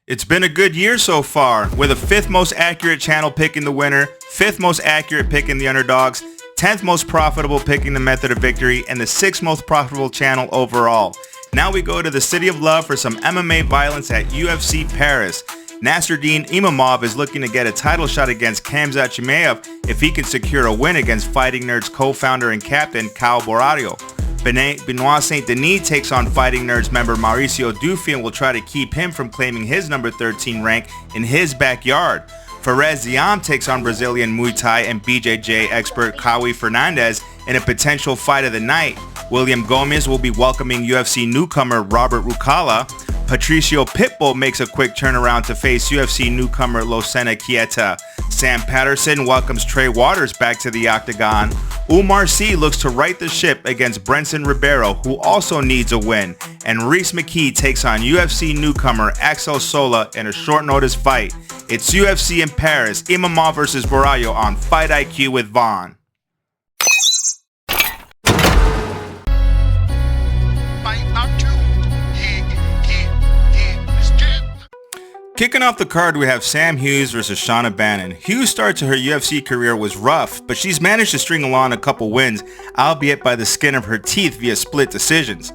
It's been a good year so far, with a 5th most accurate channel picking the winner, 5th most accurate picking the underdogs, 10th most profitable picking the method of victory, and the 6th most profitable channel overall. Now we go to the City of Love for some MMA violence at UFC Paris. Nasruddin Imavov is looking to get a title shot against Khamzat Chimaev if he can secure a win against Fighting Nerds co-founder and captain Kyle Borralho. Benoit St. Denis takes on Fighting Nerds member Mauricio Duffy and will try to keep him from claiming his number 13 rank in his backyard. Ziam takes on Brazilian Muay Thai and BJJ expert Kawi Fernandes in a potential fight of the night. William Gomis will be welcoming UFC newcomer Robert Ruchala. Patricio Pitbull makes a quick turnaround to face UFC newcomer Losena Keita. Sam Patterson welcomes Trey Waters back to the octagon. Umar C looks to right the ship against Brenson Ribeiro, who also needs a win. And McKee takes on UFC newcomer Axel Sola in a short notice fight. It's UFC in Paris, Imavov vs. Borralho on Fight IQ with Vaughn. Kicking off the card, we have Sam Hughes versus Shauna Bannon. Hughes' start to her UFC career was rough, but she's managed to string along a couple wins, albeit by the skin of her teeth via split decisions.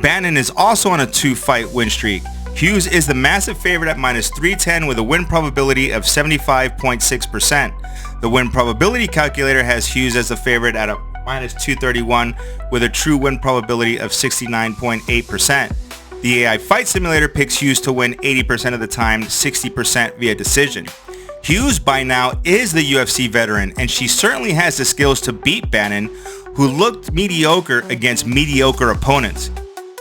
Bannon is also on a 2-fight win streak. Hughes is the massive favorite at minus 310 with a win probability of 75.6%. The win probability calculator has Hughes as the favorite at a minus 231 with a true win probability of 69.8%. The AI Fight Simulator picks Hughes to win 80% of the time, 60% via decision. Hughes by now is the UFC veteran, and she certainly has the skills to beat Bannon, who looked mediocre against mediocre opponents.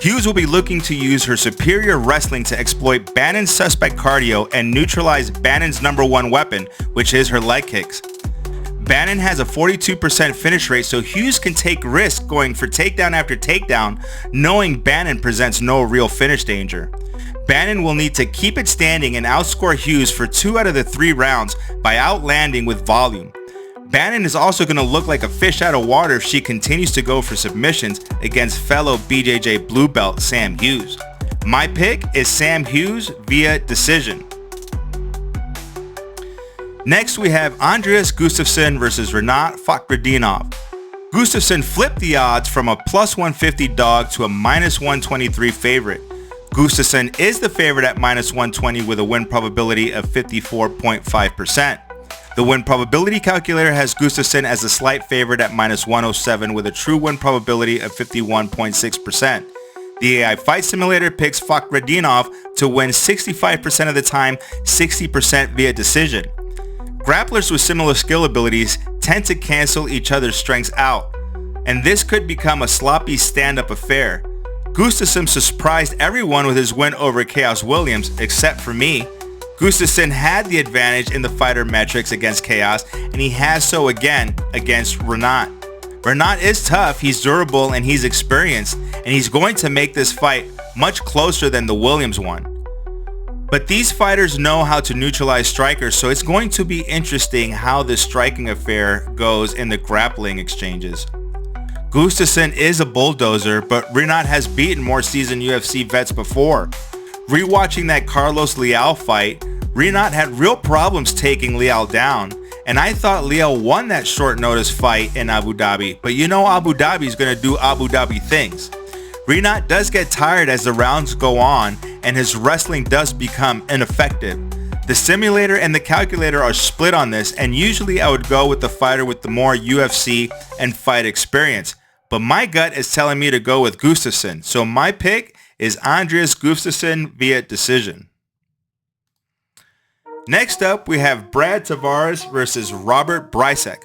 Hughes will be looking to use her superior wrestling to exploit Bannon's suspect cardio and neutralize Bannon's number one weapon, which is her leg kicks. Bannon has a 42% finish rate, so Hughes can take risks going for takedown after takedown, knowing Bannon presents no real finish danger. Bannon will need to keep it standing and outscore Hughes for 2 out of the 3 rounds by outlanding with volume. Bannon is also going to look like a fish out of water if she continues to go for submissions against fellow BJJ blue belt Sam Hughes. My pick is Sam Hughes via decision. Next, we have Andreas Gustafsson versus Fakhretdinov. Gustafsson flipped the odds from a plus 150 dog to a minus 123 favorite. Gustafsson is the favorite at minus 120 with a win probability of 54.5%. The win probability calculator has Gustafsson as a slight favorite at minus 107 with a true win probability of 51.6%. The AI Fight Simulator picks Fakhretdinov to win 65% of the time, 60% via decision. Grapplers with similar skill abilities tend to cancel each other's strengths out, and this could become a sloppy stand-up affair. Gustafsson surprised everyone with his win over Chaos Williams, except for me. Gustafsson had the advantage in the fighter metrics against Chaos, and he has so again against Renat. Renat is tough, he's durable, and he's experienced, and he's going to make this fight much closer than the Williams one. But these fighters know how to neutralize strikers, so it's going to be interesting how this striking affair goes in the grappling exchanges. Gustafsson is a bulldozer, but Renat has beaten more seasoned UFC vets before. Rewatching that Carlos Leal fight, Renat had real problems taking Leal down, and I thought Leal won that short notice fight in Abu Dhabi, but you know Abu Dhabi is going to do Abu Dhabi things. Renat does get tired as the rounds go on, and his wrestling does become ineffective. The simulator and the calculator are split on this, and usually I would go with the fighter with the more UFC and fight experience. But my gut is telling me to go with Gustafsson, so my pick is Andreas Gustafsson via decision. Next up, we have Brad Tavares versus Robert Bryczek.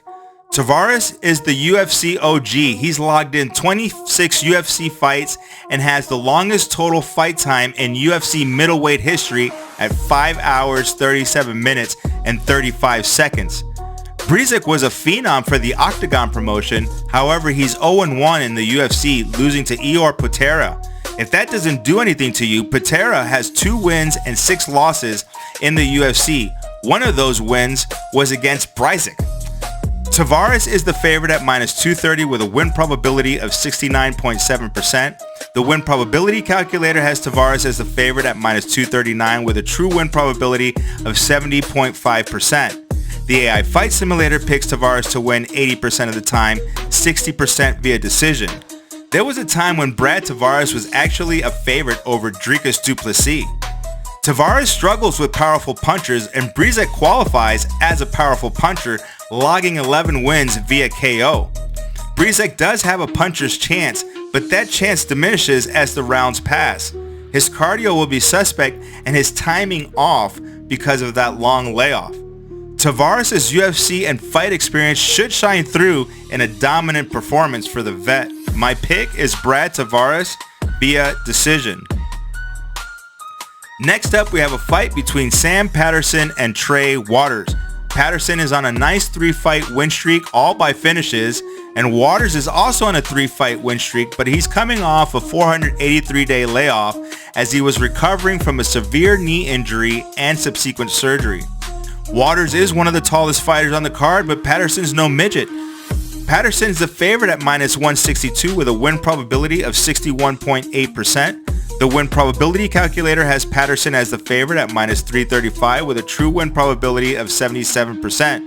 Tavares is the UFC OG. He's logged in 26 UFC fights and has the longest total fight time in UFC middleweight history at 5 hours, 37 minutes, and 35 seconds. Bryczek was a phenom for the Octagon promotion, however he's 0-1 in the UFC, losing to Ior Potera. If that doesn't do anything to you, Patterson has 2 wins and 6 losses in the UFC. One of those wins was against Bryczek. Tavares is the favorite at minus 230 with a win probability of 69.7%. The win probability calculator has Tavares as the favorite at -239 with a true win probability of 70.5%. The AI Fight Simulator picks Tavares to win 80% of the time, 60% via decision. There was a time when Brad Tavares was actually a favorite over Dricus du Plessis. Tavares struggles with powerful punchers, and Bryczek qualifies as a powerful puncher, logging 11 wins via KO. Bryczek does have a puncher's chance, but that chance diminishes as the rounds pass. His cardio will be suspect and his timing off because of that long layoff. Tavares' UFC and fight experience should shine through in a dominant performance for the vet. My pick is Brad Tavares via decision. Next up, we have a fight between Sam Patterson and Trey Waters. Patterson is on a nice 3-fight win streak, all by finishes, and Waters is also on a 3-fight win streak, but he's coming off a 483-day layoff as he was recovering from a severe knee injury and subsequent surgery. Waters is one of the tallest fighters on the card, but Patterson's no midget. Patterson's the favorite at -162 with a win probability of 61.8%. The win probability calculator has Patterson as the favorite at -335 with a true win probability of 77%.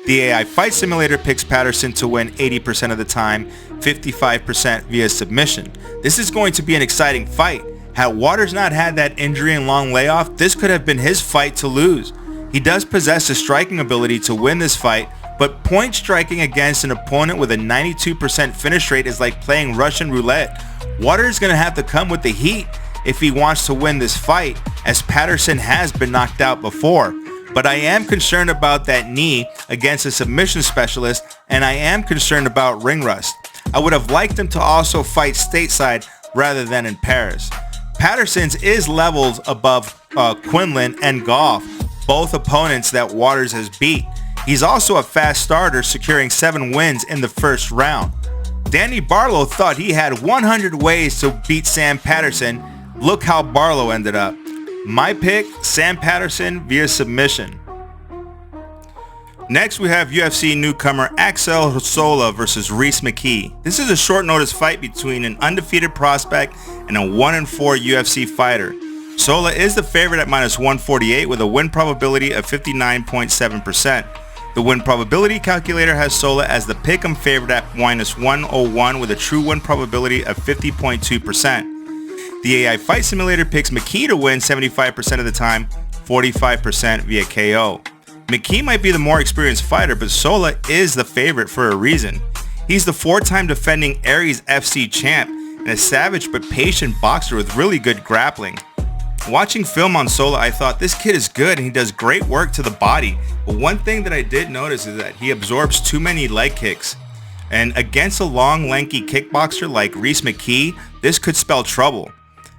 The AI Fight Simulator picks Patterson to win 80% of the time, 55% via submission. This is going to be an exciting fight. Had Waters not had that injury and long layoff, this could have been his fight to lose. He does possess the striking ability to win this fight, but point striking against an opponent with a 92% finish rate is like playing Russian roulette. Waters is going to have to come with the heat if he wants to win this fight, as Patterson has been knocked out before. But I am concerned about that knee against a submission specialist, and I am concerned about ring rust. I would have liked him to also fight stateside rather than in Paris. Patterson's is levels above Quinlan and Goff, both opponents that Waters has beat. He's also a fast starter, securing 7 wins in the first round. Danny Barlow thought he had 100 ways to beat Sam Patterson. Look how Barlow ended up. My pick, Sam Patterson via submission. Next, we have UFC newcomer Axel Sola versus McKee. This is a short notice fight between an undefeated prospect and a 1-4 UFC fighter. Sola is the favorite at -148 with a win probability of 59.7%. The win probability calculator has Sola as the pick'em favorite at -101 with a true win probability of 50.2%. The AI Fight Simulator picks McKee to win 75% of the time, 45% via KO. McKee might be the more experienced fighter, but Sola is the favorite for a reason. He's the 4-time defending Aries FC champ and a savage but patient boxer with really good grappling. Watching film on Sola, I thought this kid is good and he does great work to the body. But one thing that I did notice is that he absorbs too many leg kicks. And against a long, lanky kickboxer like McKee, this could spell trouble.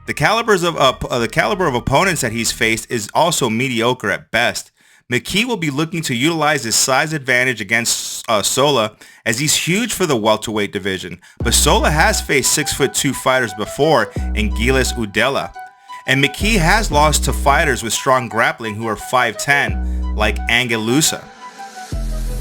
The caliber of opponents that he's faced is also mediocre at best. McKee will be looking to utilize his size advantage against Sola, as he's huge for the welterweight division. But Sola has faced 6'2" fighters before in Giles Udela. And McKee has lost to fighters with strong grappling who are 5'10", like Angelusa.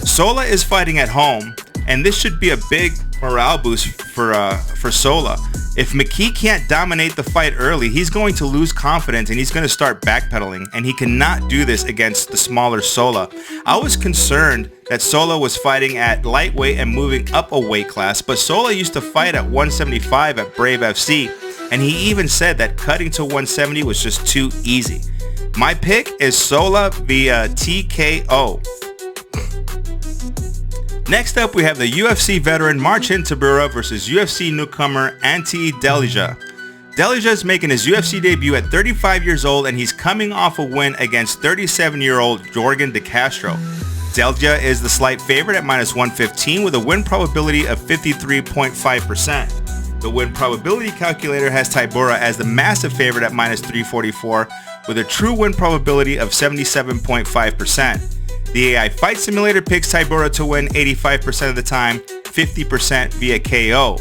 Sola is fighting at home, and this should be a big morale boost for Sola. If McKee can't dominate the fight early, he's going to lose confidence and he's going to start backpedaling, and he cannot do this against the smaller Sola. I was concerned that Sola was fighting at lightweight and moving up a weight class, but Sola used to fight at 175 at Brave FC, and he even said that cutting to 170 was just too easy. My pick is Sola via TKO. Next up, we have the UFC veteran Marcin Tybura versus UFC newcomer Ante Delija. Delija is making his UFC debut at 35 years old, and he's coming off a win against 37-year-old Jorgen De Castro. Delija is the slight favorite at -115 with a win probability of 53.5%. The win probability calculator has Tybura as the massive favorite at -344 with a true win probability of 77.5%. The AI Fight Simulator picks Tybura to win 85% of the time, 50% via KO.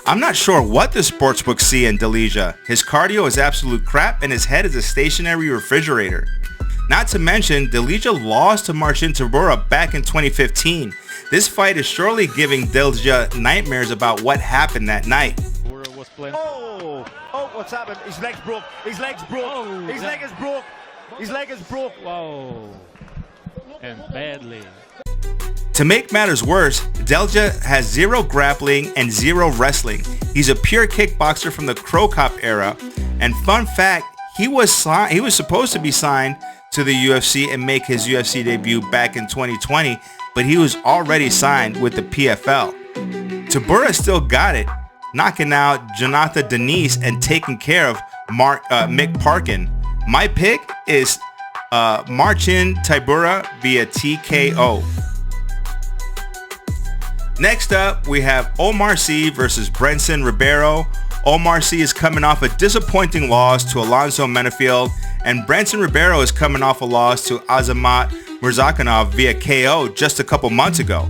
I'm not sure what the sportsbooks see in Delija. His cardio is absolute crap and his head is a stationary refrigerator. Not to mention, Delija lost to Marcin Tybura back in 2015. This fight is surely giving Delija nightmares about what happened that night. Oh! what's happened. His leg's broke. His leg's broke. Oh, his leg is broke. His leg is broke. Whoa. And badly. To make matters worse, Delija has 0 grappling and 0 wrestling. He's a pure kickboxer from the Crow Cop era. And fun fact, he was supposed to be signed to the UFC and make his UFC debut back in 2020, but he was already signed with the PFL. Tybura still got it, knocking out Jonathan Denis and taking care of Mick Parkin. My pick is Marcin Tybura via TKO. Next up, we have Omar Sy versus Brenson Ribeiro. Omar Sy is coming off a disappointing loss to Alonzo Menefield, and Brenson Ribeiro is coming off a loss to Azamat Murzakanov via KO just a couple months ago.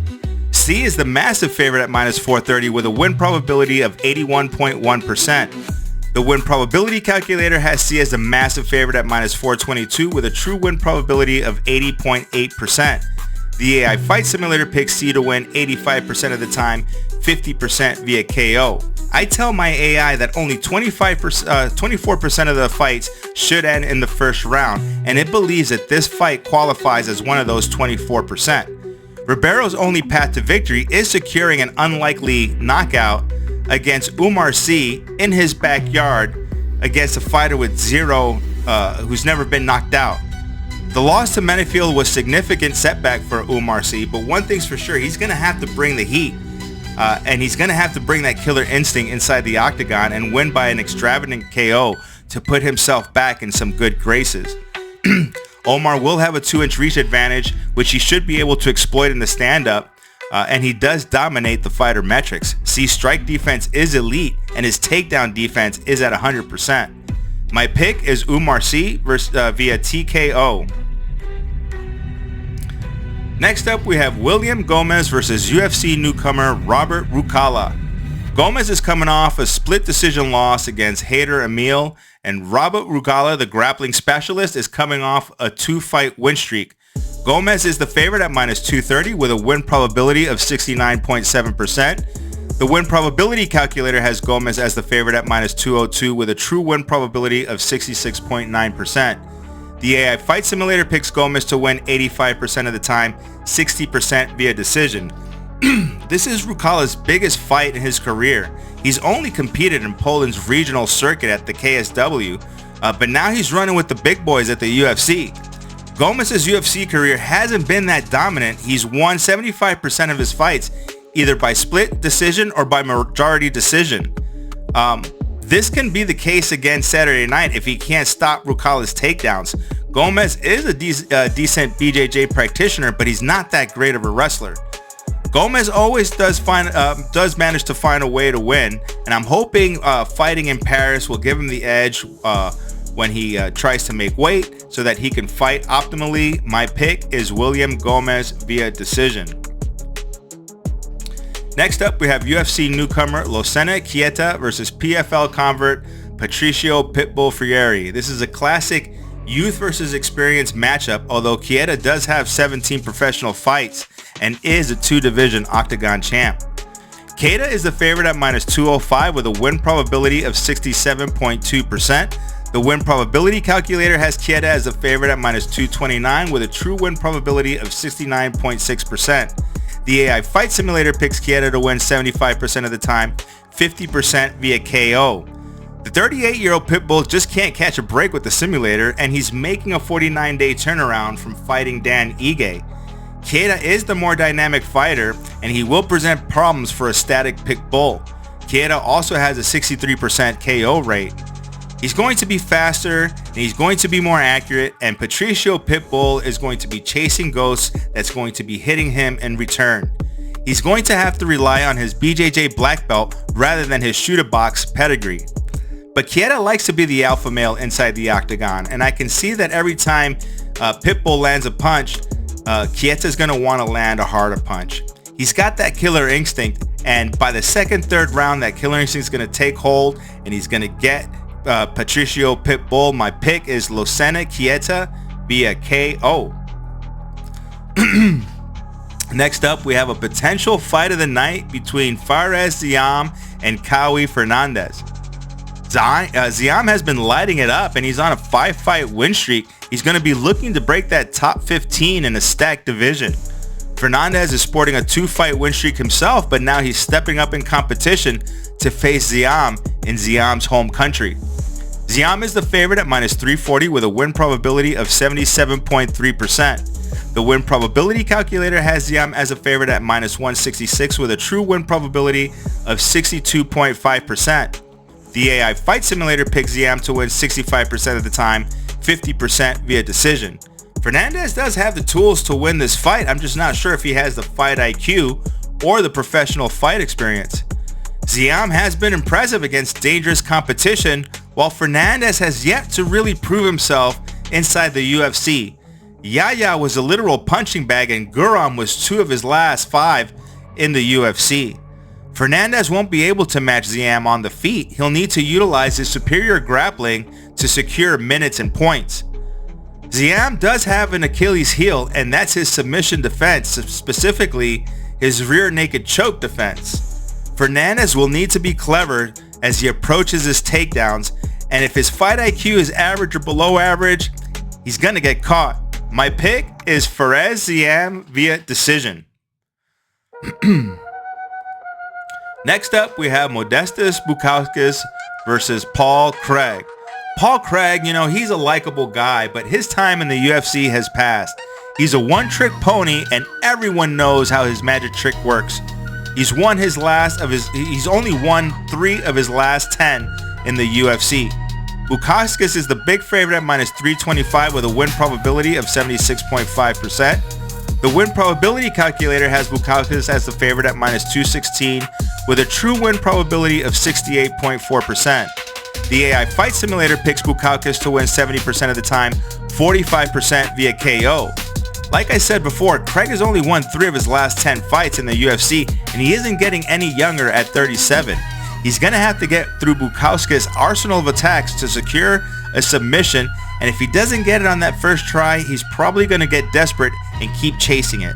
Sy is the massive favorite at minus 430 with a win probability of 81.1%. The win probability calculator has Sy as the massive favorite at minus 422 with a true win probability of 80.8%. The AI Fight Simulator picks Sy to win 85% of the time, 50% via KO. I tell my AI that only 24% of the fights should end in the first round, and it believes that this fight qualifies as one of those 24%. Ribeiro's only path to victory is securing an unlikely knockout against Omar Sy in his backyard against a fighter with who's never been knocked out. The loss to Menefield was a significant setback for Omar Sy, but one thing's for sure, he's going to have to bring the heat. And he's going to have to bring that killer instinct inside the octagon and win by an extravagant KO to put himself back in some good graces. Omar will have a 2-inch reach advantage, which he should be able to exploit in the stand-up, and he does dominate the fighter metrics. Sy's strike defense is elite, and his takedown defense is at 100%. My pick is Omar Sy via TKO. Next up, we have William Gomis versus UFC newcomer Robert Ruchala. Gomis is coming off a split decision loss against Haider Emil, and Robert Ruchala, the grappling specialist, is coming off a 2-fight win streak. Gomis is the favorite at minus 230 with a win probability of 69.7%. The win probability calculator has Gomis as the favorite at minus 202 with a true win probability of 66.9%. The AI Fight Simulator picks Gomis to win 85% of the time, 60% via decision. This is Ruchala's biggest fight in his career. He's only competed in Poland's regional circuit at the KSW, but now he's running with the big boys at the UFC. Gomis' UFC career hasn't been that dominant. He's won 75% of his fights, either by split decision or by majority decision. This can be the case again Saturday night if he can't stop Ruchala's takedowns. Gomis is a decent BJJ practitioner, but he's not that great of a wrestler. Gomis always does manage to find a way to win, and I'm hoping fighting in Paris will give him the edge when he tries to make weight so that he can fight optimally. My pick is William Gomis via decision. Next up, we have UFC newcomer Lucena Keita versus PFL convert Patricio Pitbull Freire. This is a classic youth versus experience matchup, although Keita does have 17 professional fights and is a 2-division octagon champ. Keita is the favorite at minus 205 with a win probability of 67.2%. The win probability calculator has Keita as the favorite at minus 229 with a true win probability of 69.6%. The AI Fight Simulator picks Keita to win 75% of the time, 50% via KO. The 38-year-old Pitbull just can't catch a break with the simulator, and he's making a 49-day turnaround from fighting Dan Ige. Keita is the more dynamic fighter, and he will present problems for a static Pitbull. Keita also has a 63% KO rate. He's going to be faster, and he's going to be more accurate, and Patricio Pitbull is going to be chasing ghosts that's going to be hitting him in return. He's going to have to rely on his BJJ black belt rather than his shoot-a-box pedigree. But Keita likes to be the alpha male inside the octagon, and I can see that every time Pitbull lands a punch, Keita's going to want to land a harder punch. He's got that killer instinct, and by the second, third round, that killer instinct is going to take hold, and he's going to get Patricio Pitbull. My pick is Lucena Keita via KO. Next up, we have a potential fight of the night between Fares Ziam and Fernandes. Ziam has been lighting it up, and he's on a 5-fight win streak. He's going to be looking to break that top 15 in a stacked division. Fernandes is sporting a 2-fight win streak himself, but now he's stepping up in competition to face Ziam in Ziam's home country. Ziam is the favorite at -340 with a win probability of 77.3%. The win probability calculator has Ziam as a favorite at -166 with a true win probability of 62.5%. The AI Fight Simulator picks Ziam to win 65% of the time, 50% via decision. Fernandes does have the tools to win this fight. I'm just not sure if he has the fight IQ or the professional fight experience. Ziam has been impressive against dangerous competition, while Fernandes has yet to really prove himself inside the UFC. Yaya was a literal punching bag, and Guram was 2 of his last 5 in the UFC. Fernandes won't be able to match Ziam on the feet. He'll need to utilize his superior grappling to secure minutes and points. Ziam does have an Achilles heel, and that's his submission defense, specifically his rear naked choke defense. Fernandes will need to be clever as he approaches his takedowns, and if his fight IQ is average or below average, he's gonna get caught. My pick is Fares Ziam via decision. Next up, we have Modestas Bukauskas versus Paul Craig. Paul Craig, he's a likable guy, but his time in the UFC has passed. He's a one-trick pony, and everyone knows how his magic trick works. He's only won 3 of his last 10 in the UFC. Bukauskas is the big favorite at -325 with a win probability of 76.5%. The win probability calculator has Bukauskas as the favorite at -216 with a true win probability of 68.4%. The AI Fight Simulator picks Bukauskas to win 70% of the time, 45% via KO. Like I said before, Craig has only won 3 of his last 10 fights in the UFC, and he isn't getting any younger at 37. He's going to have to get through Bukauskas' arsenal of attacks to secure a submission, and if he doesn't get it on that first try, he's probably going to get desperate and keep chasing it.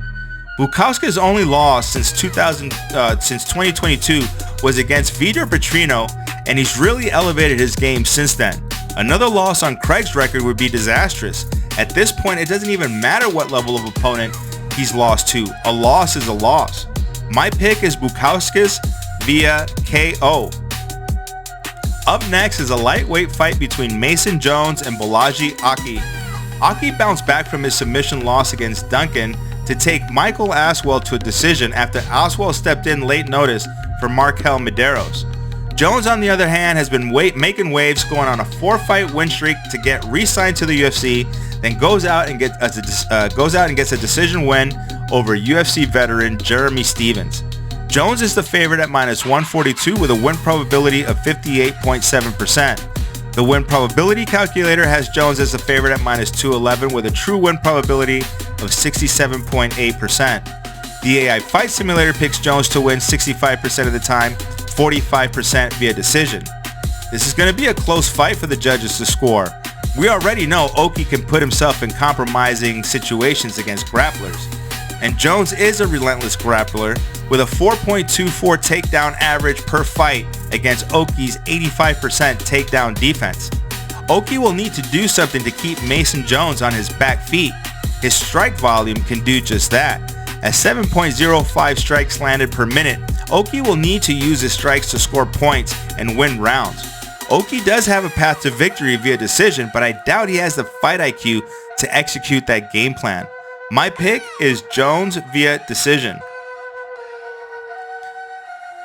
Bukauskas' only loss since 2022 was against Vitor Petrino, and he's really elevated his game since then. Another loss on Craig's record would be disastrous. At this point, it doesn't even matter what level of opponent he's lost to. A loss is a loss. My pick is Bukauskas via KO. Up next is a lightweight fight between Mason Jones and Balaji Aki. Aki bounced back from his submission loss against Duncan to take Michael Aswell to a decision after Aswell stepped in late notice for Markel Medeiros. Jones, on the other hand, has been making waves, going on a 4-fight win streak to get re-signed to the UFC, then goes out and gets a decision win over UFC veteran Jeremy Stevens. Jones is the favorite at -142 with a win probability of 58.7%. The win probability calculator has Jones as the favorite at -211 with a true win probability of 67.8%. The AI Fight Simulator picks Jones to win 65% of the time, 45% via decision. This is going to be a close fight for the judges to score. We already know Oki can put himself in compromising situations against grapplers, and Jones is a relentless grappler with a 4.24 takedown average per fight against Oki's 85% takedown defense. Oki will need to do something to keep Mason Jones on his back feet. His strike volume can do just that. At 7.05 strikes landed per minute, Oki will need to use his strikes to score points and win rounds. Oki does have a path to victory via decision, but I doubt he has the fight IQ to execute that game plan. My pick is Jones via decision.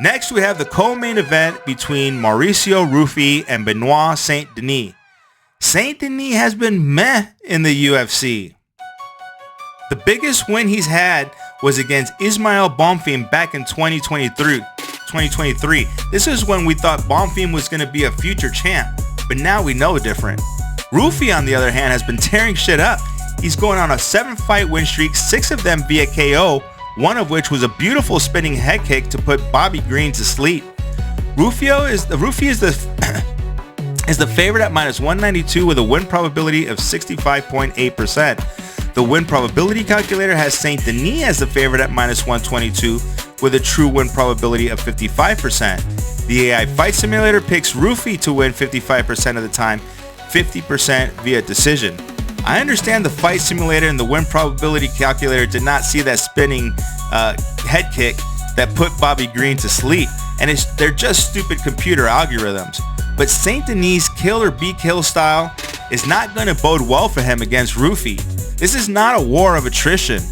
Next, we have the co-main event between Mauricio Ruffy and Benoit Saint-Denis. Saint-Denis has been meh in the UFC. The biggest win he's had was against Ismail Bonfim back in 2023. This is when we thought Bonfim was going to be a future champ, but now we know different. Ruffy, on the other hand, has been tearing shit up. He's going on a 7-fight win streak, 6 of them via KO, one of which was a beautiful spinning head kick to put Bobby Green to sleep. Ruffy is the favorite at -192 with a win probability of 65.8%. The win probability calculator has Saint-Denis as the favorite at -122 with a true win probability of 55%. The AI Fight Simulator picks Ruffy to win 55% of the time, 50% via decision. I understand the Fight Simulator and the win probability calculator did not see that spinning head kick that put Bobby Green to sleep, and they're just stupid computer algorithms. But Saint Denis kill or be killed style is not going to bode well for him against Ruffy. This is not a war of attrition.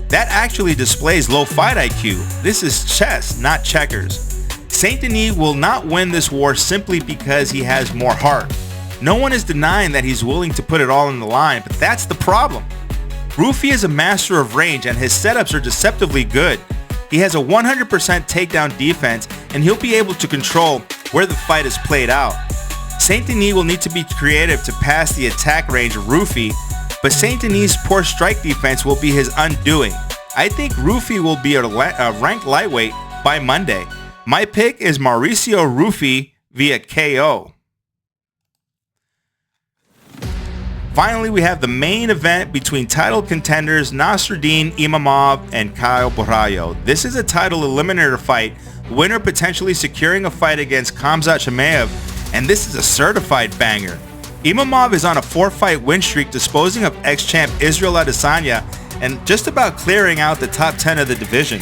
That actually displays low fight IQ. This is chess, not checkers. Saint Denis will not win this war simply because he has more heart. No one is denying that he's willing to put it all on the line, but that's the problem. Ruffy is a master of range and his setups are deceptively good. He has a 100% takedown defense and he'll be able to control where the fight is played out. Saint Denis will need to be creative to pass the attack range of Ruffy, but Saint Denis' poor strike defense will be his undoing. I think Ruffy will be a ranked lightweight by Monday. My pick is Mauricio Ruffy via KO. Finally, we have the main event between title contenders Nasruddin Imavov and Kyle Borralho. This is a title eliminator fight, winner potentially securing a fight against Khamzat Chimaev, and this is a certified banger. Imavov is on a 4-fight win streak, disposing of ex-champ Israel Adesanya and just about clearing out the top 10 of the division.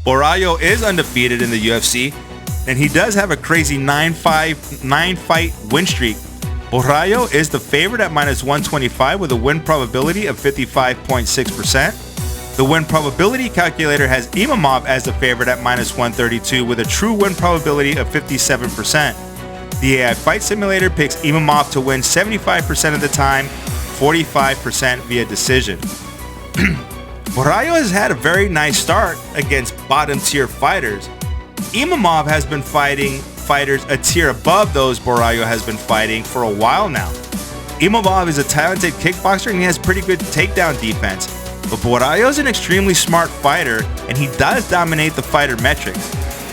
Borralho is undefeated in the UFC, and he does have a crazy 9-fight win streak. Borralho is the favorite at -125 with a win probability of 55.6%. The win probability calculator has Imavov as the favorite at -132 with a true win probability of 57%. The AI Fight Simulator picks Imavov to win 75% of the time, 45% via decision. Borralho has had a very nice start against bottom tier fighters. Imavov has been fighting fighters a tier above those Borralho has been fighting for a while now. Imavov is a talented kickboxer and he has pretty good takedown defense, but Borralho is an extremely smart fighter and he does dominate the fighter metrics.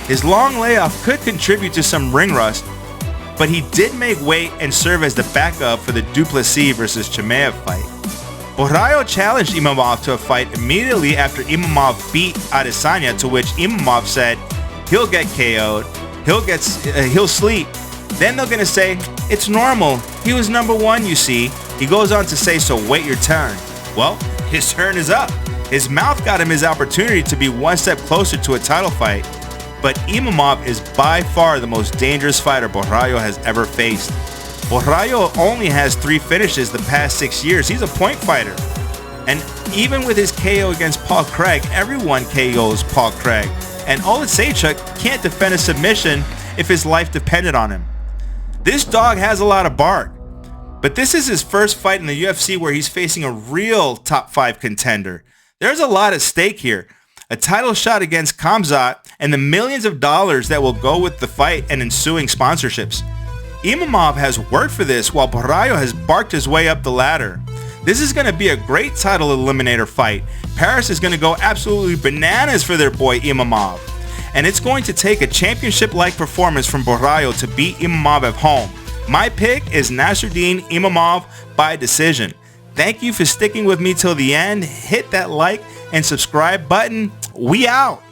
His long layoff could contribute to some ring rust, but he did make weight and serve as the backup for the Duplessis versus Chimaev fight. Borralho challenged Imavov to a fight immediately after Imavov beat Adesanya, to which Imavov said he'll get KO'd, he'll sleep. Then they're gonna say, it's normal, he was number one, you see. He goes on to say, so wait your turn. Well, his turn is up. His mouth got him his opportunity to be one step closer to a title fight, but Imavov is by far the most dangerous fighter Borralho has ever faced. Borralho only has 3 finishes the past 6 years. He's a point fighter. And even with his KO against Paul Craig, everyone KOs Paul Craig. And Oleg Seychuk can't defend a submission if his life depended on him. This dog has a lot of bark. But this is his first fight in the UFC where he's facing a real top 5 contender. There's a lot at stake here. A title shot against Khamzat and the millions of dollars that will go with the fight and ensuing sponsorships. Imavov has worked for this while Borralho has barked his way up the ladder. This is going to be a great title eliminator fight. Paris is going to go absolutely bananas for their boy Imavov. And it's going to take a championship-like performance from Borralho to beat Imavov at home. My pick is Nasruddin Imavov by decision. Thank you for sticking with me till the end. Hit that like and subscribe button. We out.